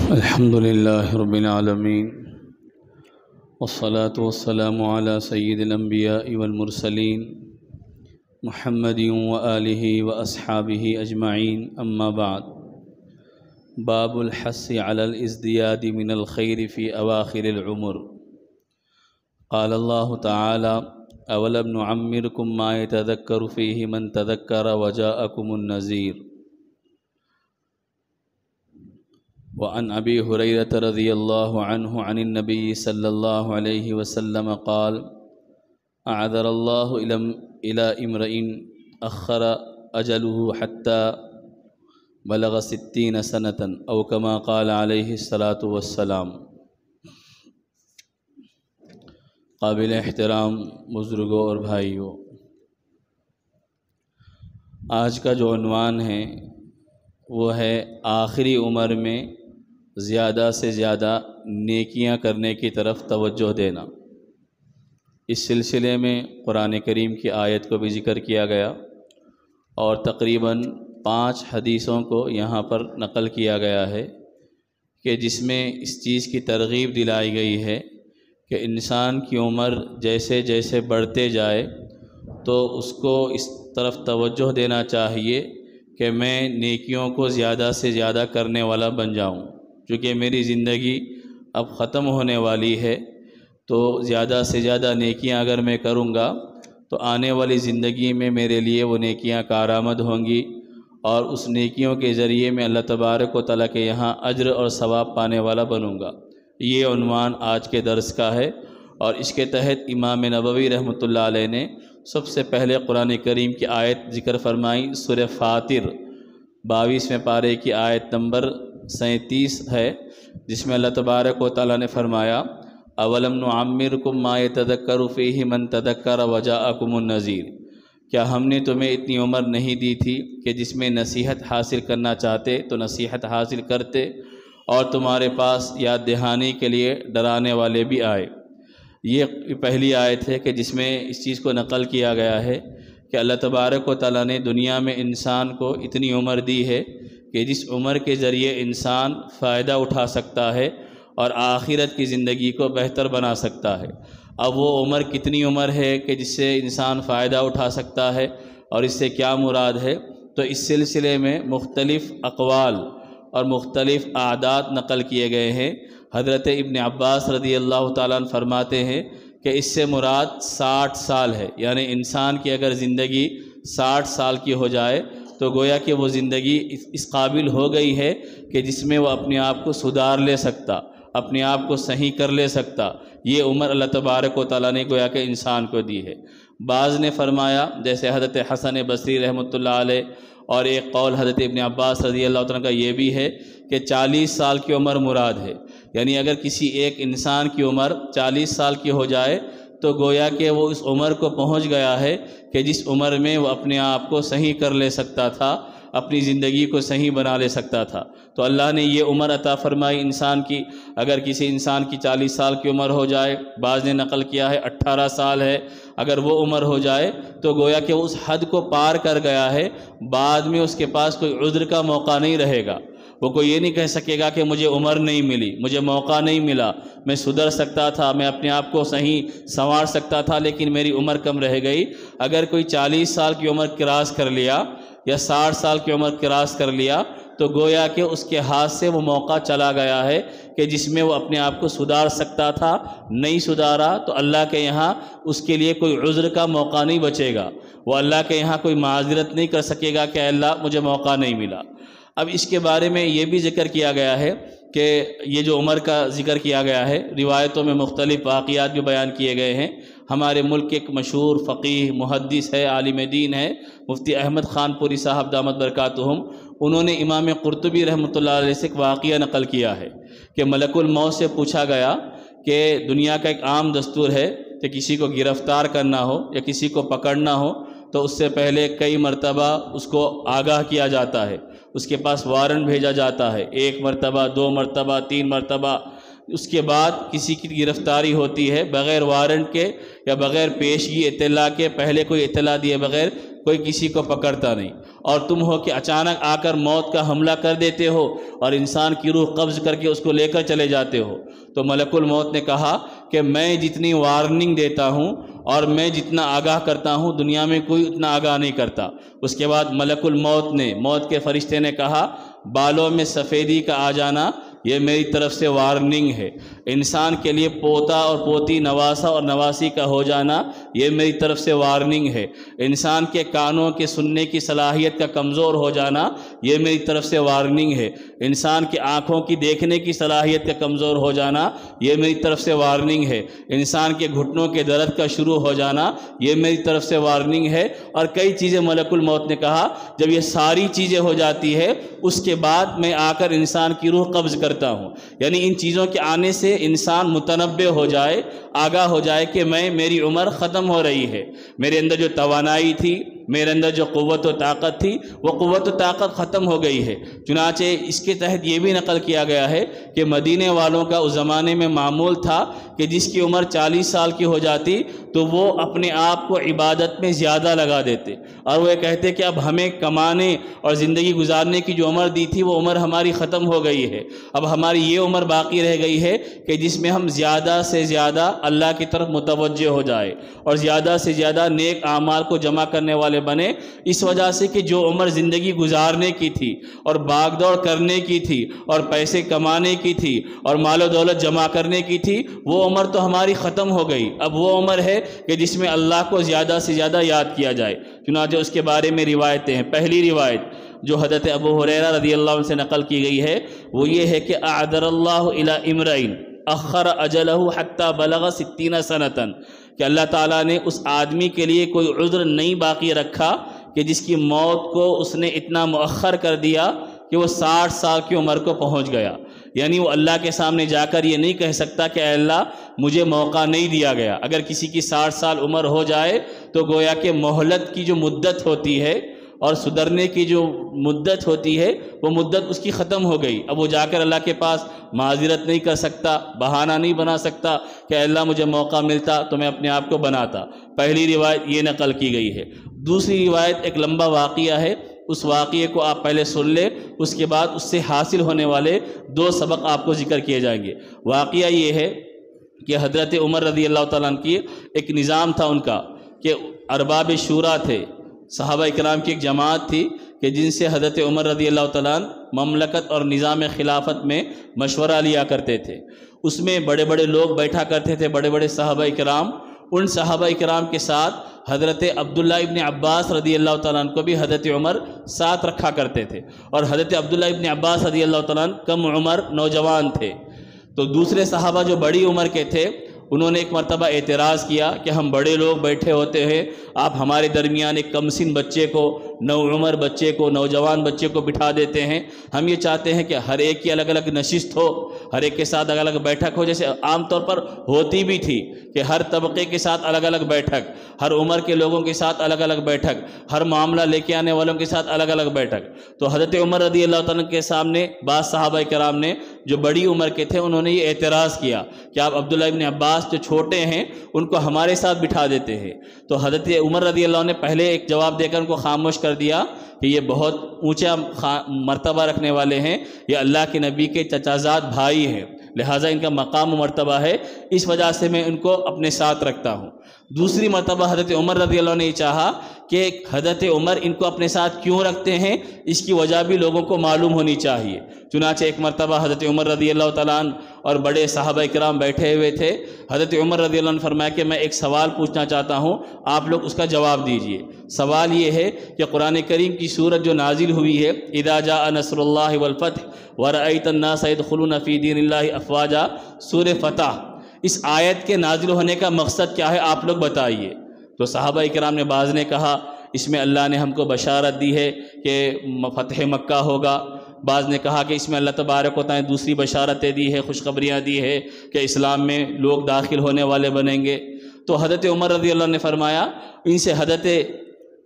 الحمد لله رب العالمين والصلاة والسلام على سيد الأنبياء والمرسلين محمد وآله وأصحابه أجمعين أما بعد باب الحث على الازدياد من الخير في أواخر العمر قال الله تعالى أولم نعمركم ما يتذكر فيه من تذكر وجاءكم النذير وعن أبي هريرة رضي الله عنه عن النبي صلى الله عليه وسلم قال أعذر الله إلى امرئ أخر أجله حتى بلغ 60 سنة أو كما قال عليه الصلاة والسلام۔ قابل احترام بزرگوں اور بھائیوں، آج کا جو عنوان ہے وہ ہے آخری عمر میں زیادہ سے زیادہ نیکیاں کرنے کی طرف توجہ دینا۔ اس سلسلے میں قرآن کریم کی آیت کو بھی ذکر کیا گیا اور تقریباً 5 حدیثوں کو یہاں پر نقل کیا گیا ہے کہ جس میں اس چیز کی ترغیب دلائی گئی ہے کہ انسان کی عمر جیسے جیسے بڑھتے جائے تو اس کو اس طرف توجہ دینا چاہیے کہ میں نیکیوں کو زیادہ سے زیادہ کرنے والا بن جاؤں، چونکہ میری زندگی اب ختم ہونے والی ہے تو زیادہ سے زیادہ نیکیاں اگر میں کروں گا تو آنے والی زندگی میں میرے لیے وہ نیکیاں کارآمد ہوں گی اور اس نیکیوں کے ذریعے میں اللہ تبارک و تعالیٰ کے یہاں اجر اور ثواب پانے والا بنوں گا۔ یہ عنوان آج کے درس کا ہے اور اس کے تحت امام نبوی رحمۃ اللہ علیہ نے سب سے پہلے قرآن کریم کی آیت ذکر فرمائی، سورہ فاطر 22ویں پارے کی آیت نمبر 37 ہے، جس میں اللہ تبارک و تعالیٰ نے فرمایا اولم نعمرکم ما یتذکر فیہ من تذکر وجاءکم النذیر، کیا ہم نے تمہیں اتنی عمر نہیں دی تھی کہ جس میں نصیحت حاصل کرنا چاہتے تو نصیحت حاصل کرتے اور تمہارے پاس یاد دہانی کے لیے ڈرانے والے بھی آئے۔ یہ پہلی آیت ہے کہ جس میں اس چیز کو نقل کیا گیا ہے کہ اللہ تبارک و تعالیٰ نے دنیا میں انسان کو اتنی عمر دی ہے کہ جس عمر کے ذریعے انسان فائدہ اٹھا سکتا ہے اور آخرت کی زندگی کو بہتر بنا سکتا ہے۔ اب وہ عمر کتنی عمر ہے کہ جس سے انسان فائدہ اٹھا سکتا ہے اور اس سے کیا مراد ہے، تو اس سلسلے میں مختلف اقوال اور مختلف اعداد نقل کیے گئے ہیں۔ حضرت ابن عباس رضی اللہ تعالیٰ عنہ فرماتے ہیں کہ اس سے مراد 60 سال ہے، یعنی انسان کی اگر زندگی 60 سال کی ہو جائے تو گویا کہ وہ زندگی اس قابل ہو گئی ہے کہ جس میں وہ اپنے آپ کو سدھار لے سکتا، اپنے آپ کو صحیح کر لے سکتا۔ یہ عمر اللہ تبارک و تعالیٰ نے گویا کہ انسان کو دی ہے۔ بعض نے فرمایا جیسے حضرت حسن بصری رحمۃ اللہ علیہ، اور ایک قول حضرت ابن عباس رضی اللہ تعالیٰ کا یہ بھی ہے کہ 40 سال کی عمر مراد ہے، یعنی اگر کسی ایک انسان کی عمر 40 سال کی ہو جائے تو گویا کہ وہ اس عمر کو پہنچ گیا ہے کہ جس عمر میں وہ اپنے آپ کو صحیح کر لے سکتا تھا، اپنی زندگی کو صحیح بنا لے سکتا تھا۔ تو اللہ نے یہ عمر عطا فرمائی انسان کی۔ اگر کسی انسان کی 40 سال کی عمر ہو جائے، بعض نے نقل کیا ہے 18 سال ہے، اگر وہ عمر ہو جائے تو گویا کہ وہ اس حد کو پار کر گیا ہے، بعد میں اس کے پاس کوئی عذر کا موقع نہیں رہے گا۔ وہ کوئی یہ نہیں کہہ سکے گا کہ مجھے عمر نہیں ملی، مجھے موقع نہیں ملا، میں سدھر سکتا تھا، میں اپنے آپ کو صحیح سنوار سکتا تھا لیکن میری عمر کم رہ گئی۔ اگر کوئی 40 سال کی عمر کراس کر لیا یا 60 سال کی عمر کراس کر لیا تو گویا کہ اس کے ہاتھ سے وہ موقع چلا گیا ہے کہ جس میں وہ اپنے آپ کو سدھار سکتا تھا، نہیں سدھارا تو اللہ کے یہاں اس کے لیے کوئی عذر کا موقع نہیں بچے گا، وہ اللہ کے یہاں کوئی معذرت نہیں کر سکے گا کہ اللہ مجھے موقع نہیں ملا۔ اب اس کے بارے میں یہ بھی ذکر کیا گیا ہے کہ یہ جو عمر کا ذکر کیا گیا ہے، روایتوں میں مختلف واقعات بھی بیان کیے گئے ہیں۔ ہمارے ملک کے ایک مشہور فقیہ محدث ہے، عالم دین ہے، مفتی احمد خان پوری صاحب دامت برکاتہم، انہوں نے امام قرطبی رحمۃ اللہ علیہ سے ایک واقعہ نقل کیا ہے کہ ملک الموت سے پوچھا گیا کہ دنیا کا ایک عام دستور ہے کہ کسی کو گرفتار کرنا ہو یا کسی کو پکڑنا ہو تو اس سے پہلے کئی مرتبہ اس کو آگاہ کیا جاتا ہے، اس کے پاس وارنٹ بھیجا جاتا ہے، 1 مرتبہ 2 مرتبہ 3 مرتبہ، اس کے بعد کسی کی گرفتاری ہوتی ہے بغیر وارنٹ کے یا بغیر پیشگی اطلاع کے، پہلے کوئی اطلاع دیے بغیر کوئی کسی کو پکڑتا نہیں، اور تم ہو کہ اچانک آ کر موت کا حملہ کر دیتے ہو اور انسان کی روح قبض کر کے اس کو لے کر چلے جاتے ہو۔ تو ملک الموت نے کہا کہ میں جتنی وارننگ دیتا ہوں اور میں جتنا آگاہ کرتا ہوں دنیا میں کوئی اتنا آگاہ نہیں کرتا۔ اس کے بعد ملک الموت نے، موت کے فرشتے نے کہا بالوں میں سفیدی کا آ جانا یہ میری طرف سے وارننگ ہے، انسان کے لیے پوتا اور پوتی، نواسا اور نواسی کا ہو جانا یہ میری طرف سے وارننگ ہے، انسان کے کانوں کے سننے کی صلاحیت کا کمزور ہو جانا یہ میری طرف سے وارننگ ہے، انسان کی آنکھوں کی دیکھنے کی صلاحیت کا کمزور ہو جانا یہ میری طرف سے وارننگ ہے، انسان کے گھٹنوں کے درد کا شروع ہو جانا یہ میری طرف سے وارننگ ہے، اور کئی چیزیں ملک الموت نے کہا جب یہ ساری چیزیں ہو جاتی ہے اس کے بعد میں آ کر انسان کی روح قبض کرتا ہوں، یعنی ان چیزوں کے آنے سے انسان متنبہ ہو جائے، آگاہ ہو جائے کہ میری عمر ختم ہو رہی ہے، میرے اندر جو توانائی تھی، میرے اندر جو قوت و طاقت تھی وہ قوت و طاقت ختم ہو گئی ہے۔ چنانچہ اس کے تحت یہ بھی نقل کیا گیا ہے کہ مدینے والوں کا اس زمانے میں معمول تھا کہ جس کی عمر 40 سال کی ہو جاتی تو وہ اپنے آپ کو عبادت میں زیادہ لگا دیتے، اور وہ یہ کہتے کہ اب ہمیں کمانے اور زندگی گزارنے کی جو عمر دی تھی وہ عمر ہماری ختم ہو گئی ہے، اب ہماری یہ عمر باقی رہ گئی ہے کہ جس میں ہم زیادہ سے زیادہ اللہ کی طرف متوجہ ہو جائے اور زیادہ سے زیادہ نیک اعمال کو جمع کرنے والے بنے۔ اس وجہ سے کہ جو عمر زندگی گزارنے کی تھی اور باغ دوڑ کرنے کی تھی اور پیسے کمانے کی تھی اور مال و دولت جمع کرنے کی تھی وہ عمر تو ہماری ختم ہو گئی، اب وہ عمر ہے کہ جس میں اللہ کو زیادہ سے زیادہ یاد کیا جائے۔ چنانچہ اس کے بارے میں روایتیں ہیں۔ پہلی روایت جو حضرت ابو ہریرہ رضی اللہ عنہ سے نقل کی گئی ہے وہ یہ ہے کہ اعذر اللہ الی امرئ اخر اجلہ حتی بلغ 60 سنۃ، کہ اللہ تعالیٰ نے اس آدمی کے لیے کوئی عذر نہیں باقی رکھا کہ جس کی موت کو اس نے اتنا مؤخر کر دیا کہ وہ 60 سال کی عمر کو پہنچ گیا، یعنی وہ اللہ کے سامنے جا کر یہ نہیں کہہ سکتا کہ اے اللہ مجھے موقع نہیں دیا گیا۔ اگر کسی کی 60 سال عمر ہو جائے تو گویا کہ مہلت کی جو مدت ہوتی ہے اور سدھرنے کی جو مدت ہوتی ہے وہ مدت اس کی ختم ہو گئی، اب وہ جا کر اللہ کے پاس معذرت نہیں کر سکتا، بہانہ نہیں بنا سکتا کہ اے اللہ مجھے موقع ملتا تو میں اپنے آپ کو بناتا۔ پہلی روایت یہ نقل کی گئی ہے۔ دوسری روایت ایک لمبا واقعہ ہے، اس واقعے کو آپ پہلے سن لیں، اس کے بعد اس سے حاصل ہونے والے 2 سبق آپ کو ذکر کیے جائیں گے۔ واقعہ یہ ہے کہ حضرت عمر رضی اللہ تعالیٰ عنہ کی ایک نظام تھا ان کا کہ ارباب شورا تھے، صحابہ اکرام کی ایک جماعت تھی کہ جن سے حضرت عمر رضی اللہ تعالیٰ عنہ مملکت اور نظام خلافت میں مشورہ لیا کرتے تھے۔ اس میں بڑے بڑے لوگ بیٹھا کرتے تھے، بڑے بڑے صحابہ اکرام، ان صحابہ اکرام کے ساتھ حضرت عبداللہ ابن عباس رضی اللہ تعالیٰ عنہ کو بھی حضرت عمر ساتھ رکھا کرتے تھے، اور حضرت عبداللہ ابن عباس رضی اللہ تعالیٰ عنہ کم عمر نوجوان تھے۔ تو دوسرے صحابہ جو بڑی عمر کے تھے انہوں نے ایک مرتبہ اعتراض کیا کہ ہم بڑے لوگ بیٹھے ہوتے ہیں، آپ ہمارے درمیان ایک کم سن بچے کو، نو عمر بچے کو، نوجوان بچے کو بٹھا دیتے ہیں، ہم یہ چاہتے ہیں کہ ہر ایک کی الگ الگ نشست ہو، ہر ایک کے ساتھ الگ الگ بیٹھک ہو، جیسے عام طور پر ہوتی بھی تھی کہ ہر طبقے کے ساتھ الگ الگ بیٹھک، ہر عمر کے لوگوں کے ساتھ الگ الگ بیٹھک، ہر معاملہ لے کے آنے والوں کے ساتھ الگ الگ بیٹھک۔ تو حضرت عمر رضی اللہ تعالیٰ کے سامنے بعض صحابہ کرام نے جو بڑی عمر کے تھے انہوں نے یہ اعتراض کیا کہ آپ عبداللہ ابن عباس جو چھوٹے ہیں ان کو ہمارے ساتھ بٹھا دیتے ہیں۔ تو حضرت عمر رضی اللہ عنہ نے پہلے ایک جواب دے کر ان کو خاموش کر دیا کہ یہ بہت اونچا مرتبہ رکھنے والے ہیں، یہ اللہ کے نبی کے چچازاد بھائی ہیں، لہٰذا ان کا مقام و مرتبہ ہے، اس وجہ سے میں ان کو اپنے ساتھ رکھتا ہوں۔ دوسری مرتبہ حضرت عمر رضی اللہ عنہ نے یہ چاہا کہ حضرت عمر ان کو اپنے ساتھ کیوں رکھتے ہیں، اس کی وجہ بھی لوگوں کو معلوم ہونی چاہیے۔ چنانچہ ایک مرتبہ حضرت عمر رضی اللہ تعالیٰ عنہ اور بڑے صحابہ کرام بیٹھے ہوئے تھے، حضرت عمر رضی اللہ عنہ فرمایا کہ میں ایک سوال پوچھنا چاہتا ہوں، آپ لوگ اس کا جواب دیجئے۔ سوال یہ ہے کہ قرآن کریم کی سورت جو نازل ہوئی ہے اذا جاء نصر اللہ والفتح ورأیت الناس يدخلون فی دین اللہ افواجا، سورہ فتح، اس آیت کے نازل ہونے کا مقصد کیا ہے آپ لوگ بتائیے۔ تو صحابہ کرام نے بعض نے کہا اس میں اللہ نے ہم کو بشارت دی ہے کہ فتح مکہ ہوگا، بعض نے کہا کہ اس میں اللہ تبارک و تعالیٰ نے دوسری بشارتیں دی ہے، خوشخبریاں دی ہے کہ اسلام میں لوگ داخل ہونے والے بنیں گے۔ تو حضرت عمر رضی اللہ عنہ نے فرمایا، ان سے حضرت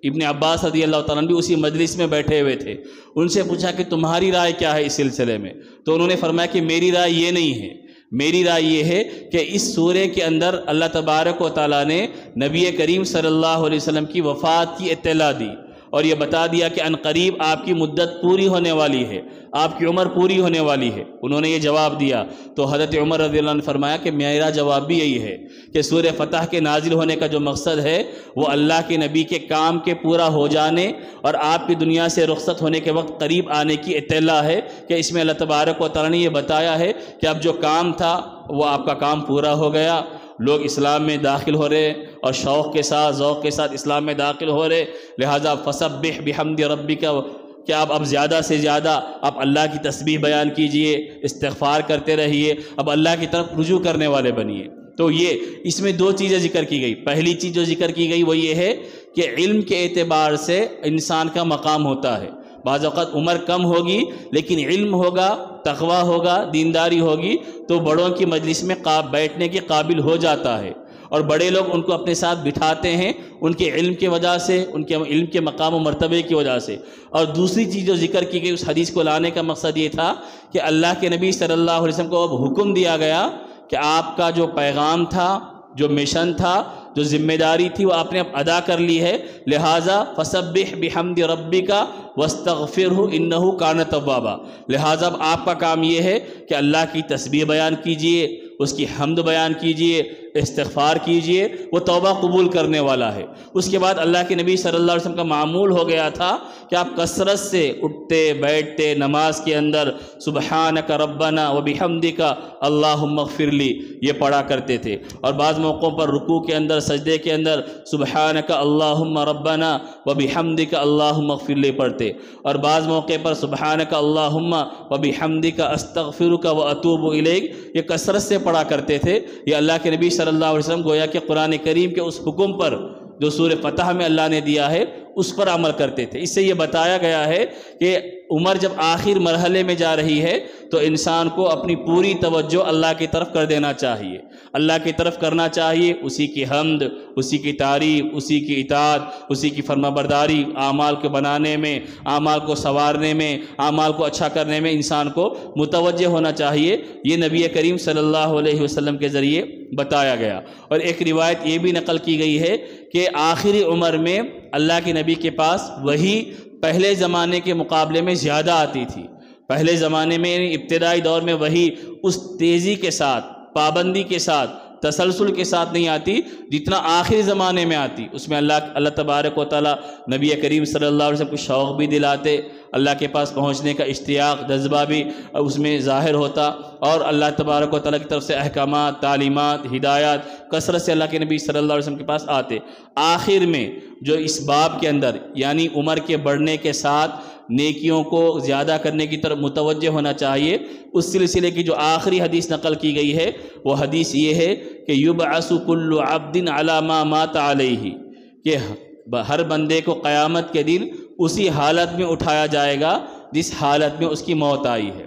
ابن عباس رضی اللہ تعالیٰ عنہ بھی اسی مجلس میں بیٹھے ہوئے تھے، ان سے پوچھا کہ تمہاری رائے کیا ہے اس سلسلے میں؟ تو انہوں نے فرمایا کہ میری رائے یہ نہیں ہے، میری رائے یہ ہے کہ اس سورے کے اندر اللہ تبارک و تعالیٰ نے نبی کریم صلی اللہ علیہ وسلم کی وفات کی اطلاع دی اور یہ بتا دیا کہ ان قریب آپ کی مدت پوری ہونے والی ہے، آپ کی عمر پوری ہونے والی ہے۔ انہوں نے یہ جواب دیا تو حضرت عمر رضی اللہ عنہ نے فرمایا کہ میرا جواب بھی یہی ہے کہ سورہ فتح کے نازل ہونے کا جو مقصد ہے وہ اللہ کے نبی کے کام کے پورا ہو جانے اور آپ کی دنیا سے رخصت ہونے کے وقت قریب آنے کی اطلاع ہے، کہ اس میں اللہ تبارک و تعالیٰ نے یہ بتایا ہے کہ اب جو کام تھا وہ آپ کا کام پورا ہو گیا، لوگ اسلام میں داخل ہو رہے اور شوق کے ساتھ ذوق کے ساتھ اسلام میں داخل ہو رہے، لہٰذا فسبح بحمد ربک، کہ آپ اب زیادہ سے زیادہ آپ اللہ کی تسبیح بیان کیجئے، استغفار کرتے رہیے، اب اللہ کی طرف رجوع کرنے والے بنیے۔ تو یہ اس میں دو چیزیں ذکر کی گئی۔ پہلی چیز جو ذکر کی گئی وہ یہ ہے کہ علم کے اعتبار سے انسان کا مقام ہوتا ہے۔ بعض اوقات عمر کم ہوگی لیکن علم ہوگا، تقویٰ ہوگا، دینداری ہوگی تو بڑوں کی مجلس میں بیٹھنے کے قابل ہو جاتا ہے، اور بڑے لوگ ان کو اپنے ساتھ بٹھاتے ہیں ان کے علم کی وجہ سے، ان کے علم کے مقام و مرتبے کی وجہ سے۔ اور دوسری چیز جو ذکر کی گئی اس حدیث کو لانے کا مقصد یہ تھا کہ اللہ کے نبی صلی اللہ علیہ وسلم کو اب حکم دیا گیا کہ آپ کا جو پیغام تھا، جو مشن تھا، جو ذمہ داری تھی وہ آپ نے اب ادا کر لی ہے، لہٰذا فسبح بحمد ربک واستغفرہ انہ کان توابا، لہٰذا اب آپ کا کام یہ ہے کہ اللہ کی تسبیح بیان کیجئے، اس کی حمد بیان کیجئے، استغفار کیجئے، وہ توبہ قبول کرنے والا ہے۔ اس کے بعد اللہ کے نبی صلی اللہ علیہ وسلم کا معمول ہو گیا تھا کہ آپ کثرت سے اٹھتے بیٹھتے نماز کے اندر سبحانک ربنا وبحمدک اللہم اغفر لی یہ پڑھا کرتے تھے، اور بعض موقعوں پر رکوع کے اندر، سجدے کے اندر سبحانک اللہم ربنا وبحمدک اللہم اغفر لی پڑھتے، اور بعض موقع پر سبحانک اللہم وبحمدک استغفرک واتوب الیک یہ کثرت سے پڑھا کرتے تھے۔ یہ اللہ کے نبی صلی اللہ علیہ وسلم گویا کہ قرآن کریم کے اس حکم پر جو سورہ فتح میں اللہ نے دیا ہے اس پر عمل کرتے تھے۔ اس سے یہ بتایا گیا ہے کہ عمر جب آخر مرحلے میں جا رہی ہے تو انسان کو اپنی پوری توجہ اللہ کی طرف کر دینا چاہیے، اللہ کی طرف کرنا چاہیے، اسی کی حمد، اسی کی تعریف، اسی کی اطاعت، اسی کی فرما برداری، اعمال کو بنانے میں، اعمال کو سنوارنے میں، اعمال کو اچھا کرنے میں انسان کو متوجہ ہونا چاہیے۔ یہ نبی کریم صلی اللہ علیہ وسلم کے ذریعے بتایا گیا۔ اور ایک روایت یہ بھی نقل کی گئی ہے کہ آخری عمر میں اللہ کے نبی کے پاس وحی پہلے زمانے کے مقابلے میں زیادہ آتی تھی۔ پہلے زمانے میں ابتدائی دور میں وحی اس تیزی کے ساتھ، پابندی کے ساتھ، تسلسل کے ساتھ نہیں آتی جتنا آخری زمانے میں آتی۔ اس میں اللہ تبارک و تعالیٰ نبی کریم صلی اللہ علیہ وسلم کو شوق بھی دلاتے، اللہ کے پاس پہنچنے کا اشتیاق، جذبہ بھی اس میں ظاہر ہوتا، اور اللہ تبارک و تعالیٰ کی طرف سے احکامات، تعلیمات، ہدایات کثرت سے اللہ کے نبی صلی اللہ علیہ وسلم کے پاس آتے۔ آخر میں جو اس باب کے اندر یعنی عمر کے بڑھنے کے ساتھ نیکیوں کو زیادہ کرنے کی طرف متوجہ ہونا چاہیے، اس سلسلے کی جو آخری حدیث نقل کی گئی ہے وہ حدیث یہ ہے کہ یبعث کل عبد علی ما مات علیہ، کہ ہر بندے کو قیامت کے دن اسی حالت میں اٹھایا جائے گا جس حالت میں اس کی موت آئی ہے۔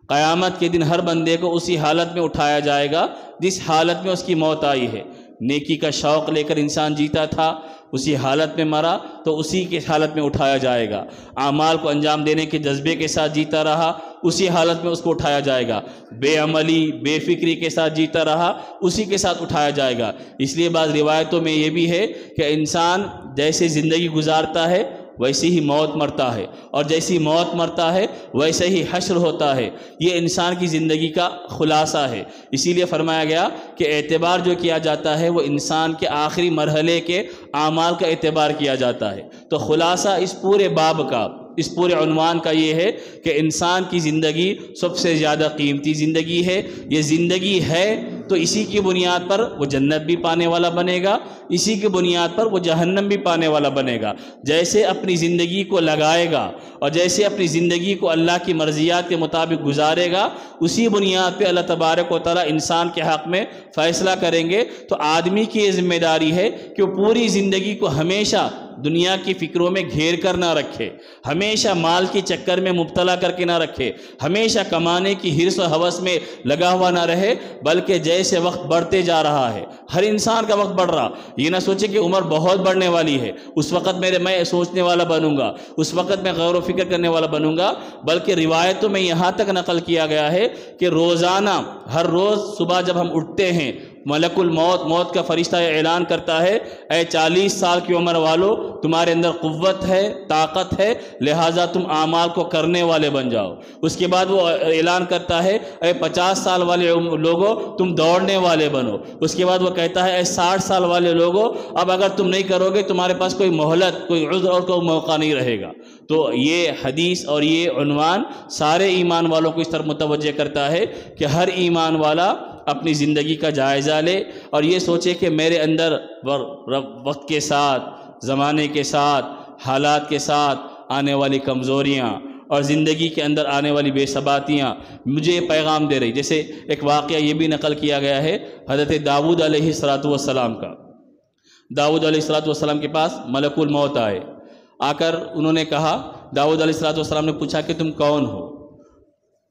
قیامت کے دن ہر بندے کو اسی حالت میں اٹھایا جائے گا جس حالت میں اس کی موت آئی ہے۔ نیکی کا شوق لے کر انسان جیتا تھا، اسی حالت میں مرا تو اسی کے حالت میں اٹھایا جائے گا۔ اعمال کو انجام دینے کے جذبے کے ساتھ جیتا رہا، اسی حالت میں اس کو اٹھایا جائے گا۔ بے عملی، بے فکری کے ساتھ جیتا رہا، اسی کے ساتھ اٹھایا جائے گا۔ اس لیے بعض روایتوں میں یہ بھی ہے کہ انسان جیسے زندگی گزارتا ہے ویسی ہی موت مرتا ہے، اور جیسی موت مرتا ہے ویسے ہی حشر ہوتا ہے۔ یہ انسان کی زندگی کا خلاصہ ہے۔ اسی لیے فرمایا گیا کہ اعتبار جو کیا جاتا ہے وہ انسان کے آخری مرحلے کے اعمال کا اعتبار کیا جاتا ہے۔ تو خلاصہ اس پورے باب کا، اس پورے عنوان کا یہ ہے کہ انسان کی زندگی سب سے زیادہ قیمتی زندگی ہے۔ یہ زندگی ہے تو اسی کی بنیاد پر وہ جنت بھی پانے والا بنے گا، اسی کی بنیاد پر وہ جہنم بھی پانے والا بنے گا۔ جیسے اپنی زندگی کو لگائے گا اور جیسے اپنی زندگی کو اللہ کی مرضیات کے مطابق گزارے گا، اسی بنیاد پہ اللہ تبارک و تعالیٰ انسان کے حق میں فیصلہ کریں گے۔ تو آدمی کی یہ ذمہ داری ہے کہ وہ پوری زندگی کو ہمیشہ دنیا کی فکروں میں گھیر کر نہ رکھے، ہمیشہ مال کی چکر میں مبتلا کر کے نہ رکھے، ہمیشہ کمانے کی حرص و ہوس میں لگا ہوا نہ رہے، بلکہ جیسے وقت بڑھتے جا رہا ہے، ہر انسان کا وقت بڑھ رہا، یہ نہ سوچے کہ عمر بہت بڑھنے والی ہے، اس وقت میں سوچنے والا بنوں گا، اس وقت میں غور و فکر کرنے والا بنوں گا، بلکہ روایتوں میں یہاں تک نقل کیا گیا ہے کہ روزانہ ہر روز صبح جب ہم اٹھتے ہیں، ملک الموت، موت کا فرشتہ یہ اعلان کرتا ہے، اے 40 سال کی عمر والو، تمہارے اندر قوت ہے، طاقت ہے، لہٰذا تم اعمال کو کرنے والے بن جاؤ۔ اس کے بعد وہ اعلان کرتا ہے، اے 50 سال والے لوگوں، تم دوڑنے والے بنو۔ اس کے بعد وہ کہتا ہے، اے 60 سال والے لوگوں، اب اگر تم نہیں کرو گے تمہارے پاس کوئی مہلت، کوئی عذر اور کوئی موقع نہیں رہے گا۔ تو یہ حدیث اور یہ عنوان سارے ایمان والوں کو اس طرح متوجہ کرتا ہے کہ ہر ایمان والا اپنی زندگی کا جائزہ لے اور یہ سوچے کہ میرے اندر وقت کے ساتھ، زمانے کے ساتھ، حالات کے ساتھ آنے والی کمزوریاں اور زندگی کے اندر آنے والی بے ثباتیاں مجھے یہ پیغام دے رہی۔ جیسے ایک واقعہ یہ بھی نقل کیا گیا ہے حضرت داؤد علیہ السلام کا۔ داؤد علیہ السلام کے پاس ملک الموت آئے، آ کر انہوں نے کہا، داؤد علیہ السلام نے پوچھا کہ تم کون ہو؟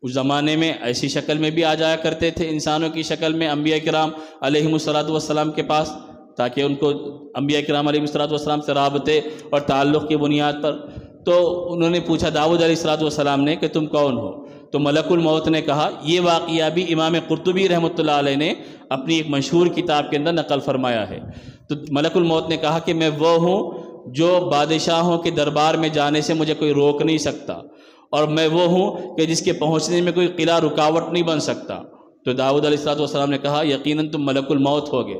اس زمانے میں ایسی شکل میں بھی آ جایا کرتے تھے، انسانوں کی شکل میں انبیاء کرام علیہم السلام کے پاس، تاکہ ان کو انبیاء کرام علیہم السلام سے رابطے اور تعلق کی بنیاد پر۔ تو انہوں نے پوچھا داؤد علیہ السلام نے کہ تم کون ہو؟ تو ملک الموت نے کہا، یہ واقعہ بھی امام قرطبی رحمۃ اللہ علیہ نے اپنی ایک مشہور کتاب کے اندر نقل فرمایا ہے۔ تو ملک الموت نے کہا کہ میں وہ ہوں جو بادشاہوں کے دربار میں جانے سے مجھے کوئی روک نہیں سکتا، اور میں وہ ہوں کہ جس کے پہنچنے میں کوئی قلعہ رکاوٹ نہیں بن سکتا۔ تو داؤد علیہ السلام نے کہا، یقیناً تم ملک الموت ہو گئے۔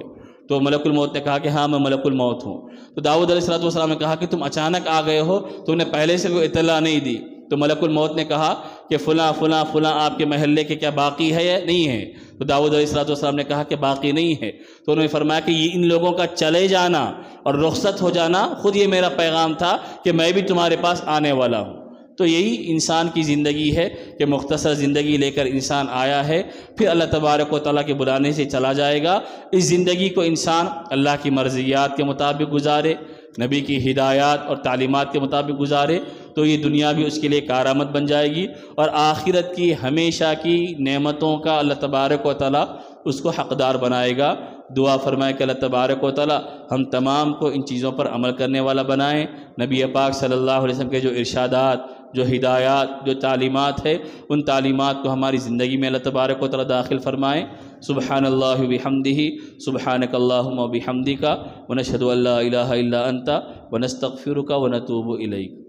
تو ملک الموت نے کہا کہ ہاں میں ملک الموت ہوں۔ تو داؤد علیہ السلام نے کہا کہ تم اچانک آ گئے ہو، تم نے پہلے سے کوئی اطلاع نہیں دی۔ تو ملک الموت نے کہا کہ فلاں فلاں فلاں آپ کے محلے کے کیا باقی ہے یا نہیں ہے؟ تو داؤد علیہ السلام نے کہا کہ باقی نہیں ہے۔ تو انہوں نے فرمایا کہ یہ ان لوگوں کا چلے جانا اور رخصت ہو جانا خود یہ میرا پیغام تھا کہ میں بھی تمہارے پاس آنے والا ہوں۔ تو یہی انسان کی زندگی ہے کہ مختصر زندگی لے کر انسان آیا ہے، پھر اللہ تبارک و تعالیٰ کے بلانے سے چلا جائے گا۔ اس زندگی کو انسان اللہ کی مرضیات کے مطابق گزارے، نبی کی ہدایات اور تعلیمات کے مطابق گزارے، تو یہ دنیا بھی اس کے لیے کارآمد بن جائے گی، اور آخرت کی ہمیشہ کی نعمتوں کا اللہ تبارک و تعالیٰ اس کو حقدار بنائے گا۔ دعا فرمائے کہ اللہ تبارک و تعالیٰ ہم تمام کو ان چیزوں پر عمل کرنے والا بنائیں۔ نبی پاک صلی اللہ علیہ وسلم کے جو ارشادات، جو ہدایات، جو تعلیمات ہے، ان تعلیمات کو ہماری زندگی میں اللہ تبارک و تعالیٰ داخل فرمائیں۔ سبحان اللہ وبحمدہ، سبحانک اللہم وبحمدک، ونشہد ان لا الہ الا انت، ونستغفرک ونتوب الیک۔